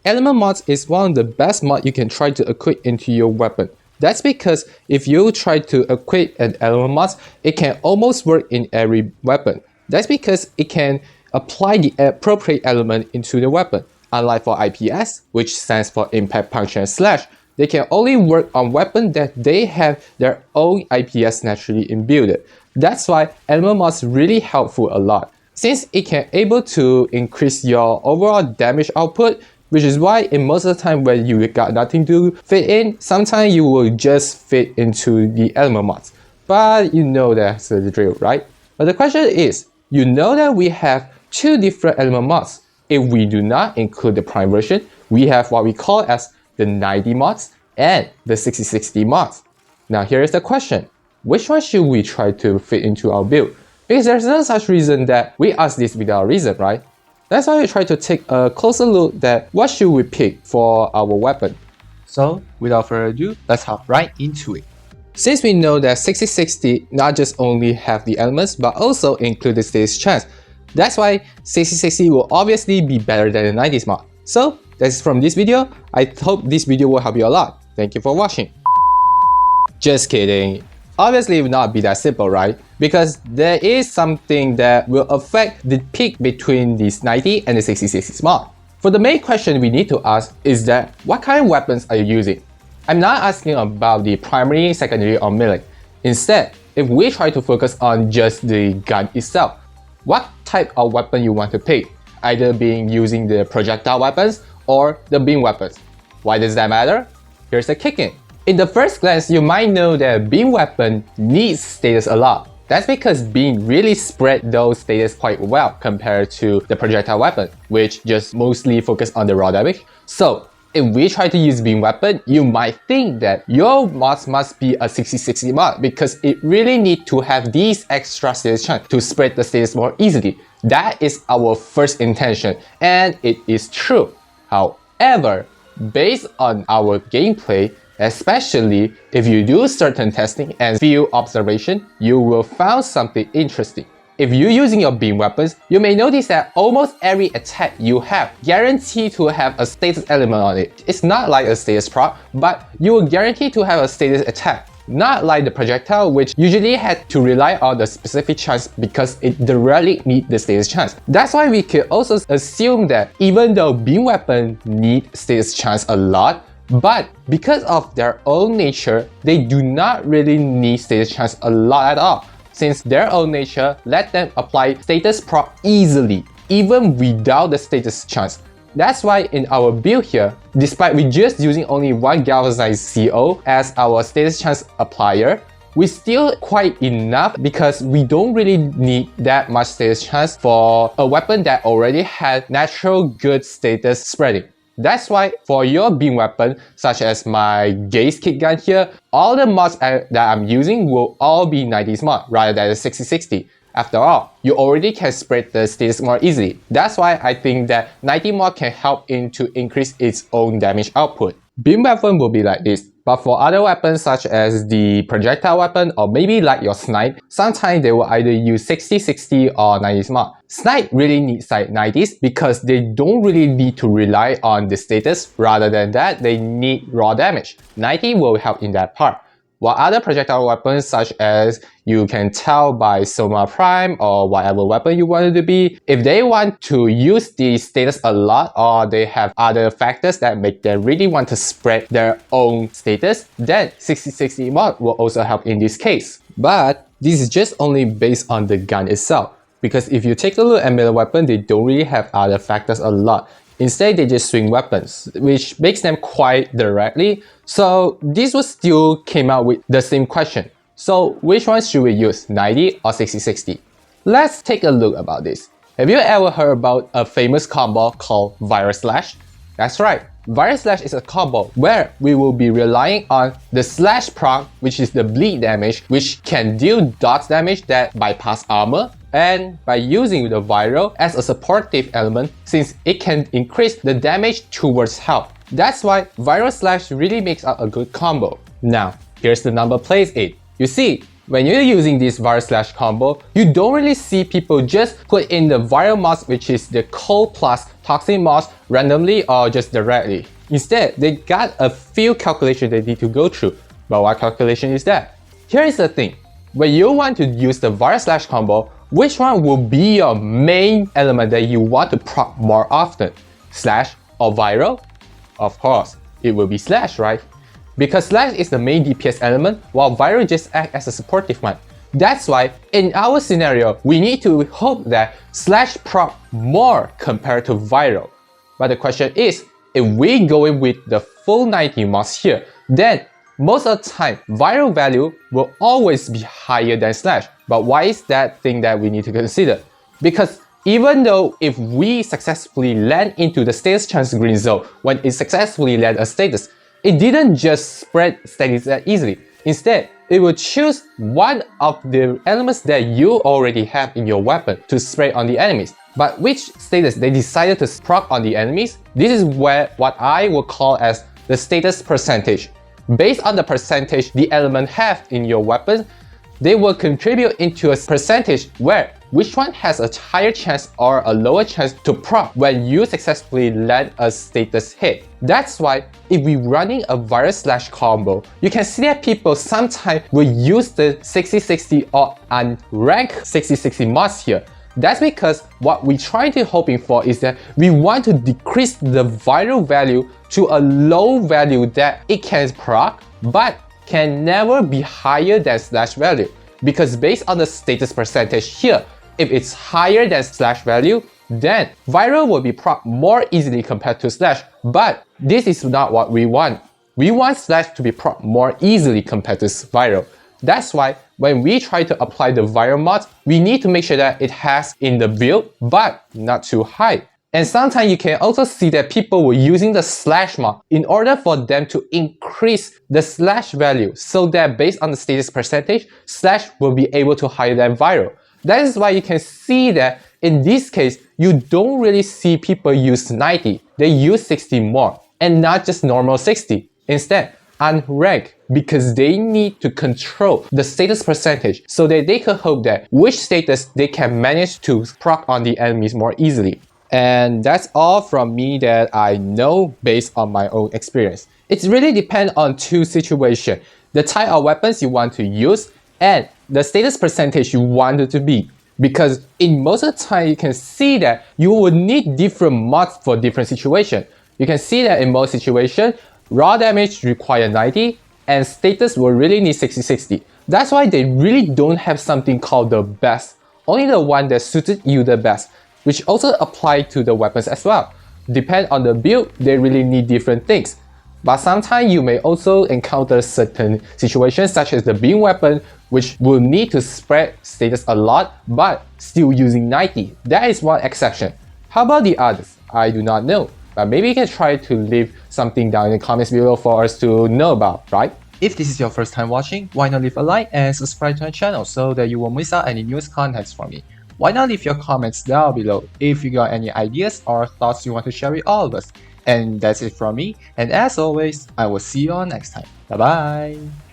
Element mods is one of the best mods you can try to equip into your weapon. That's because if you try to equip an element mod, it can almost work in every weapon. That's because it can apply the appropriate element into the weapon. Unlike for IPS, which stands for Impact, Puncture, and Slash, they can only work on weapons that they have their own IPS naturally inbuilt. That's why element mods really helpful a lot, since it can able to increase your overall damage output, which is why in most of the time when you got nothing to fit in, sometimes you will just fit into the element mods. But you know that's the drill, right? But the question is, you know that we have two different element mods. If we do not include the Prime version, we have what we call as the 90 mods and the 6060 mods. Now here is the question, which one should we try to fit into our build? Because there's no such reason that we ask this without reason, right? That's why we try to take a closer look at what should we pick for our weapon. So without further ado, let's hop right into it. Since we know that 6060 not just only have the elements but also include the status chance, that's why 6060 will obviously be better than the 90s mod. So that's from this video. I hope this video will help you a lot. Thank you for watching. Just kidding. Obviously it will not be that simple, right? Because there is something that will affect the pick between this 90 and the 6060 mod. For the main question we need to ask is that what kind of weapons are you using? I'm not asking about the primary, secondary, or melee. Instead, if we try to focus on just the gun itself, what type of weapon you want to pick? Either being using the projectile weapons or the beam weapons. Why does that matter? Here's the kick-in. In the first glance, you might know that beam weapon needs status a lot. That's because beam really spread those status quite well compared to the projectile weapon, which just mostly focus on the raw damage. So if we try to use beam weapon, you might think that your mods must be a 6060 mod because it really need to have these extra status chance to spread the status more easily. That is our first intention, and it is true. However, based on our gameplay, especially if you do certain testing and field observation, you will find something interesting. If you're using your beam weapons, you may notice that almost every attack you have guaranteed to have a status element on it. It's not like a status proc, but you will guarantee to have a status attack. Not like the projectile, which usually had to rely on the specific chance because it directly needs the status chance. That's why we can also assume that even though beam weapon need status chance a lot, but because of their own nature, they do not really need status chance a lot at all, since their own nature let them apply status proc easily, even without the status chance. That's why in our build here, despite we just using only one galvanized CO as our status chance applier, we still quite enough because we don't really need that much status chance for a weapon that already had natural good status spreading. That's why for your beam weapon, such as my gaze kick gun here, all the mods that I'm using will all be 90s mod rather than the 6060. After all, you already can spread the status more easily. That's why I think that 90 mod can help to increase its own damage output. Beam weapon will be like this, but for other weapons such as the projectile weapon or maybe like your Snipe, sometimes they will either use 6060 or 90s mod. Snipe really needs like 90s because they don't really need to rely on the status, rather than that they need raw damage. 90 will help in that part. While other projectile weapons such as you can tell by Soma Prime or whatever weapon you want it to be, if they want to use the status a lot or they have other factors that make them really want to spread their own status, then 6060 mod will also help in this case. But this is just only based on the gun itself, because if you take a look at melee weapon, they don't really have other factors a lot. Instead, they just swing weapons, which makes them quite directly. So this was still came out with the same question. So which one should we use, 90 or 6060? Let's take a look about this. Have you ever heard about a famous combo called Virus Slash? That's right. Virus Slash is a combo where we will be relying on the slash proc, which is the bleed damage, which can deal dodge damage that bypass armor, and by using the viral as a supportive element, since it can increase the damage towards health. That's why Viral Slash really makes out a good combo. Now, here's the number plays it. You see, When you're using this viral / combo, you don't really see people just put in the viral mods, which is the cold plus toxic mods, randomly or just directly. Instead, they got a few calculations they need to go through. But what calculation is that? Here is the thing. When you want to use the viral / combo, which one will be your main element that you want to proc more often? Slash or viral? Of course, it will be slash, right? Because slash is the main DPS element, while viral just acts as a supportive one. That's why, in our scenario, we need to hope that slash proc more compared to viral. But the question is, if we go in with the full 90 mods here, then most of the time, viral value will always be higher than slash. But why is that thing that we need to consider? Because even though if we successfully land into the status chance green zone when it successfully land a status, it didn't just spread status that easily. Instead, it will choose one of the elements that you already have in your weapon to spray on the enemies. But which status they decided to proc on the enemies, this is where what I will call as the status percentage. Based on the percentage the element have in your weapon, they will contribute into a percentage where which one has a higher chance or a lower chance to proc when you successfully land a status hit. That's why if we're running a viral / combo, you can see that people sometimes will use the 60-60 or unranked 60-60 mods here. That's because what we're trying to hoping for is that we want to decrease the viral value to a low value that it can proc, but can never be higher than slash value. Because based on the status percentage here, if it's higher than slash value, then viral will be proc more easily compared to slash. But this is not what we want. We want slash to be proc more easily compared to viral. That's why when we try to apply the viral mod, we need to make sure that it has in the build, but not too high. And sometimes you can also see that people were using the slash mod in order for them to increase the slash value so that based on the status percentage, slash will be able to higher than viral. That is why you can see that in this case, you don't really see people use 90. They use 60 more, and not just normal 60. Instead, unranked, because they need to control the status percentage so that they can hope that which status they can manage to proc on the enemies more easily. And that's all from me that I know based on my own experience. It really depends on two situations: the type of weapons you want to use and the status percentage you want it to be. Because in most of the time, you can see that you will need different mods for different situations. You can see that in most situations, raw damage require 90 and status will really need 60-60. That's why they really don't have something called the best, only the one that suited you the best, which also apply to the weapons as well. Depend on the build, they really need different things. But sometimes you may also encounter certain situations such as the beam weapon, which will need to spread status a lot, but still using 90. That is one exception. How about the others? I do not know. But maybe you can try to leave something down in the comments below for us to know about, right? If this is your first time watching, why not leave a like and subscribe to my channel so that you won't miss out any news contents from me. Why not leave your comments down below if you got any ideas or thoughts you want to share with all of us. And that's it from me, and as always, I will see you all next time. Bye bye!